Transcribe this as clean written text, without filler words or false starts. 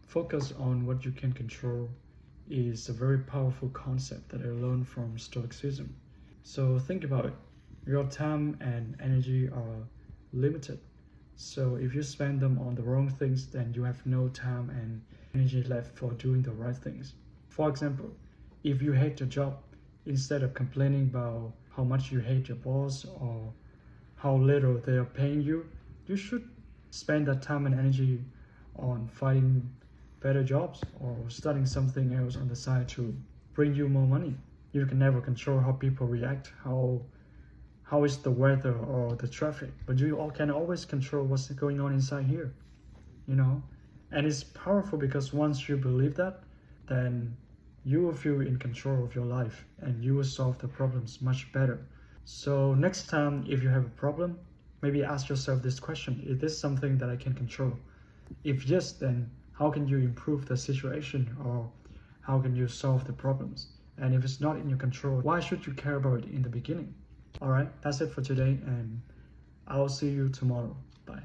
Focus on what you can control is a very powerful concept that I learned from Stoicism. So think about it. Your time and energy are limited. So if you spend them on the wrong things, then you have no time and energy left for doing the right things. For example, if you hate your job, instead of complaining about how much you hate your boss or how little they are paying you, you should spend that time and energy on finding better jobs or starting something else on the side to bring you more money. You can never control how people react, how is the weather or the traffic, but you all can always control what's going on inside here, you know? And it's powerful because once you believe that, then you will feel in control of your life and you will solve the problems much better. So next time, if you have a problem, maybe ask yourself this question: is this something that I can control? If yes, then how can you improve the situation, or how can you solve the problems? And if it's not in your control, why should you care about it in the beginning? All right, that's it for today, and I'll see you tomorrow. Bye.